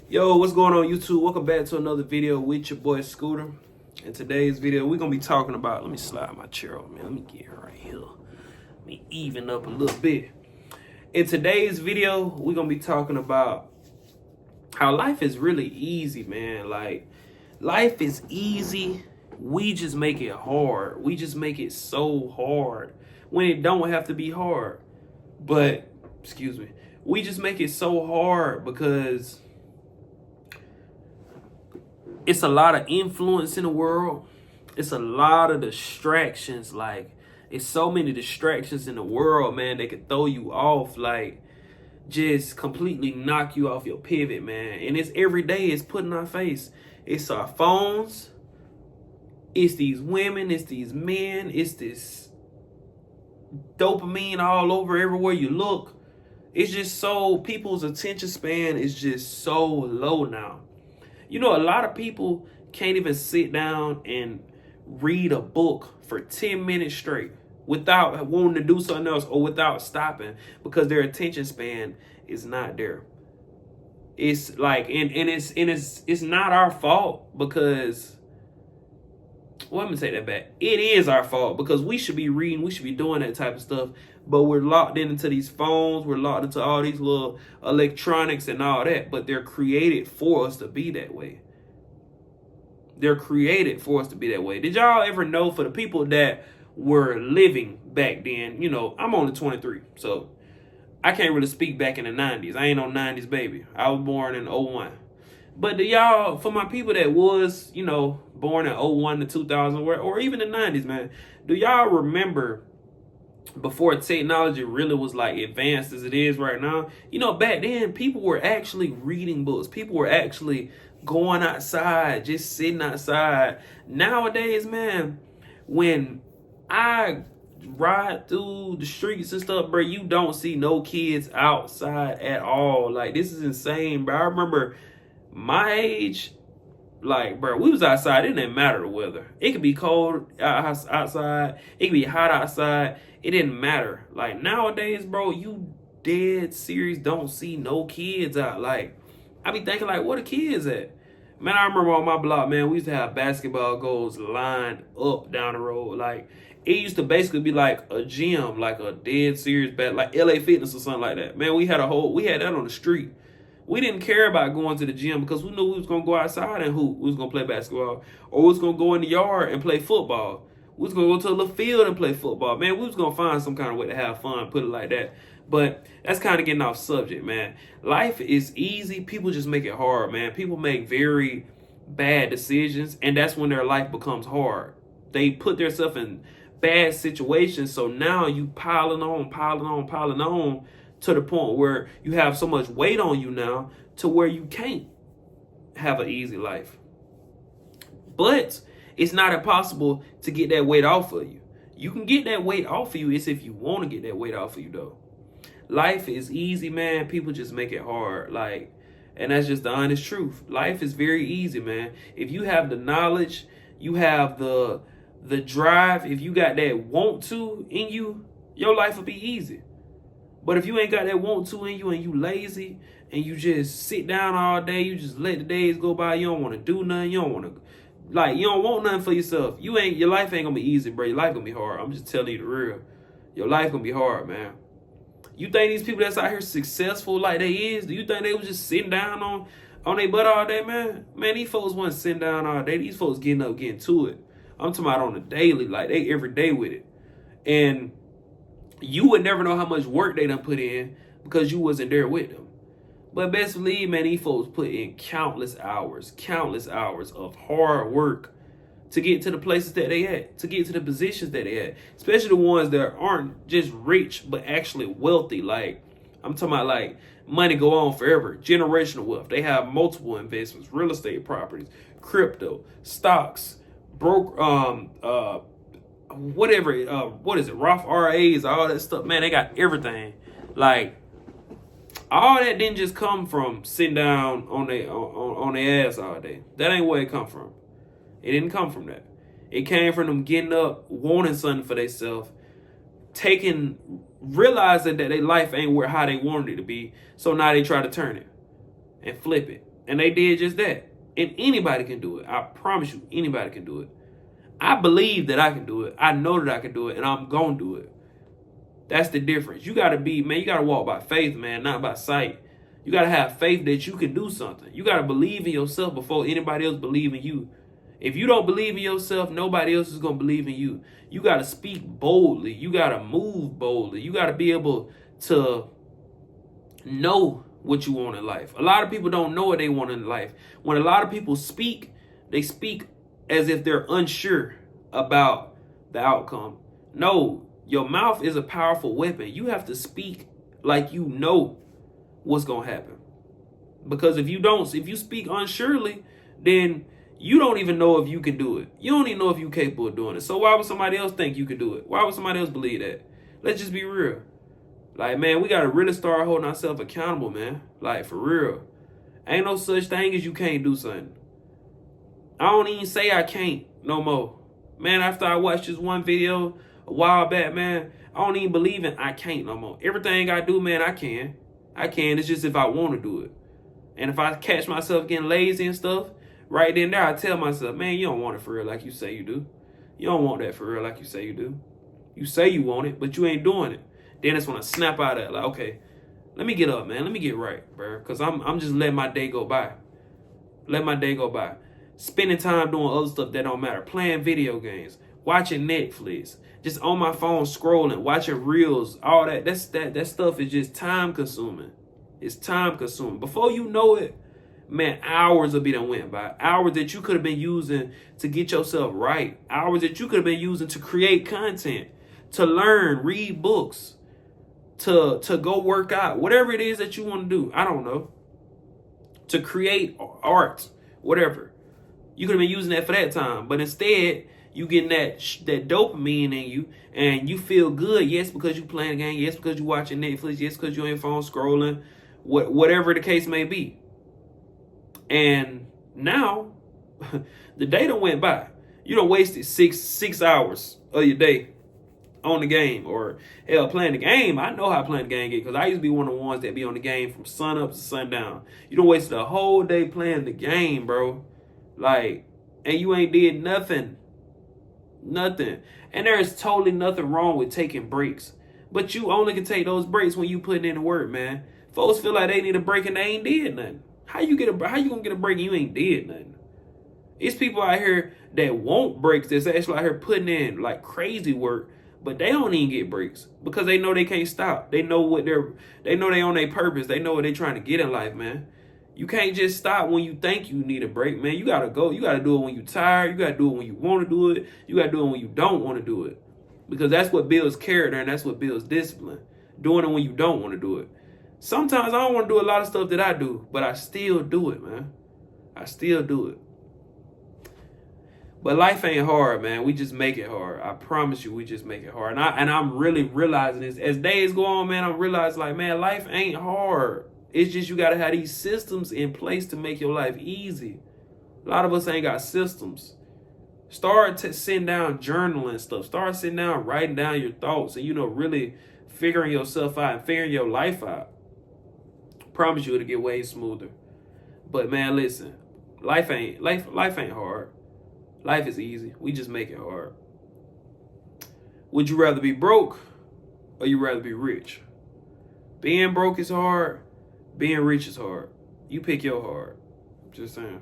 Yo, what's going on YouTube? Welcome back to another video with your boy Scooter. In today's video, we're gonna be talking about, let me slide my chair over, man. Let me get right here. Let me even up a little bit. In today's video, we're gonna be talking about how life is really easy, man. Like, life is easy. We just make it hard. We just make it so hard when it don't have to be hard. But, excuse me, we just make it so hard because it's a lot of influence in the world. It's a lot of distractions. Like, it's so many distractions in the world, man. They could throw you off, like, just completely knock you off your pivot, man. And it's every day. It's put in our face. It's our phones. It's these women. It's these men. It's this dopamine all over everywhere you look. It's just so, people's attention span is just so low now. You know, a lot of people can't even sit down and read a book for 10 minutes straight without wanting to do something else or without stopping because their attention span is not there. It's like, and it's not our fault because, well, let me take that back. It is our fault because we should be reading, we should be doing that type of stuff, but we're locked into these phones, we're locked into all these little electronics and all that, but they're created for us to be that way. They're created for us to be that way. Did y'all ever know, for the people that were living back then, you know, I'm only 23, so I can't really speak back in the 90s. I ain't no 90s baby. I was born in 01. But y'all, for my people that was, you know, born in 01 to 2000 or even the 90s, man, do y'all remember before technology really was like advanced as it is right now? You know, back then people were actually reading books. People were actually going outside, just sitting outside. Nowadays, man, when I ride through the streets and stuff, bro, you don't see no kids outside at all. Like, this is insane, bro. I remember my age, like, bro, we was outside. It didn't matter the weather. It could be cold outside. It could be hot outside. It didn't matter. Like, nowadays, bro, you dead serious don't see no kids out. Like, I be thinking, like, where the kids at? Man, I remember on my block, man, we used to have basketball goals lined up down the road. Like, it used to basically be like a gym, like a dead serious like LA Fitness or something like that. Man, we had that on the street. We didn't care about going to the gym because we knew we was going to go outside and hoop. We was going to play basketball. Or we was going to go in the yard and play football. We was going to go to a little field and play football. Man, we was going to find some kind of way to have fun, put it like that. But that's kind of getting off subject, man. Life is easy. People just make it hard, man. People make very bad decisions, and that's when their life becomes hard. They put themselves in bad situations, so now you piling on to the point where you have so much weight on you now to where you can't have an easy life. But it's not impossible to get that weight off of you. You can get that weight off of you. It's if you want to get that weight off of you, though. Life is easy, man. People just make it hard. Like, and that's just the honest truth. Life is very easy, man. If you have the knowledge, you have the drive, if you got that want to in you, your life will be easy. But if you ain't got that want to in you and you lazy and you just sit down all day, you just let the days go by, you don't want to do nothing, you don't want to, like, you don't want nothing for yourself. Your life ain't gonna be easy, bro. Your life gonna be hard. I'm just telling you the real. Your life gonna be hard, man. You think these people that's out here successful like they is, do you think they was just sitting down on their butt all day, man? Man, these folks wasn't sitting down all day. These folks getting up, getting to it. I'm talking about on the daily, like they every day with it. And you would never know how much work they done put in because you wasn't there with them. But best believe, man, these folks put in countless hours of hard work to get to the places that they at, to get to the positions that they at, especially the ones that aren't just rich, but actually wealthy. Like, I'm talking about, like, money go on forever, generational wealth. They have multiple investments, real estate properties, crypto, stocks, whatever, what is it, Roth RAs, all that stuff, man. They got everything. Like, all that didn't just come from sitting down on their ass all day. That ain't where it come from. It didn't come from that. It came from them getting up, wanting something for themselves, realizing that their life ain't how they wanted it to be. So now they try to turn it and flip it And they did just that. And anybody can do it. I promise you, anybody can do it. I believe that I can do it. I know that I can do it, and I'm going to do it. That's the difference. You got to be, man, you got to walk by faith, man, not by sight. You got to have faith that you can do something. You got to believe in yourself before anybody else believe in you. If you don't believe in yourself, nobody else is going to believe in you. You got to speak boldly. You got to move boldly. You got to be able to know what you want in life. A lot of people don't know what they want in life. When a lot of people speak, they speak as if they're unsure about the outcome. No, your mouth is a powerful weapon. You have to speak like you know what's going to happen. Because if you speak unsurely, then you don't even know if you can do it. You don't even know if you're capable of doing it. So why would somebody else think you could do it? Why would somebody else believe that? Let's just be real. Like, man, we got to really start holding ourselves accountable, man. Like, for real. Ain't no such thing as you can't do something. I don't even say I can't no more. Man, after I watched this one video a while back, man, I don't even believe in I can't no more. Everything I do, man, I can. I can. It's just if I want to do it. And if I catch myself getting lazy and stuff, right then and there, I tell myself, man, you don't want it for real like you say you do. You don't want that for real like you say you do. You say you want it, but you ain't doing it. Then it's when I snap out of it. Like, okay, let me get up, man. Let me get right, bro. Because I'm just letting my day go by. Let my day go by. Spending time doing other stuff that don't matter. Playing video games. Watching Netflix. Just on my phone scrolling. Watching reels. All that. That stuff is just time consuming. It's time consuming. Before you know it, man, hours will be done went by. Hours that you could have been using to get yourself right. Hours that you could have been using to create content. To learn. Read books. To go work out, whatever it is that you want to do. I don't know. To create art, whatever. You could have been using that for that time. But instead, you getting that dopamine in you and you feel good. Yes, because you playing a game. Yes, because you watching Netflix. Yes, because you're on your phone scrolling. Whatever the case may be. And now, the day done went by. You done wasted six hours of your day on the game, or hell, playing the game. I know how playing the game get, because I used to be one of the ones that be on the game from sun up to sundown. You done wasted a whole day playing the game, bro. Like, and you ain't did nothing. Nothing. And there is totally nothing wrong with taking breaks. But you only can take those breaks when you put in the work, man. Folks feel like they need a break and they ain't did nothing. How you gonna get a break and you ain't did nothing? It's people out here that want breaks that's actually out here putting in like crazy work. But they don't even get breaks because they know they can't stop. They know they on their purpose. They know what they're trying to get in life, man. You can't just stop when you think you need a break, man. You gotta go. You gotta do it when you're tired. You gotta do it when you want to do it. You gotta do it when you don't want to do it. Because that's what builds character and that's what builds discipline. Doing it when you don't want to do it. Sometimes I don't want to do a lot of stuff that I do, but I still do it, man. I still do it. But life ain't hard, man. We just make it hard. I promise you, we just make it hard. And I'm really realizing this. As days go on, man, I'm realizing, like, man, life ain't hard. It's just you got to have these systems in place to make your life easy. A lot of us ain't got systems. Start sitting down journaling stuff. Start sitting down writing down your thoughts and, really figuring yourself out and figuring your life out. Promise you it'll get way smoother. But, man, listen. Life ain't hard. Life is easy. We just make it hard. Would you rather be broke or you rather be rich? Being broke is hard. Being rich is hard. You pick your hard. Just saying.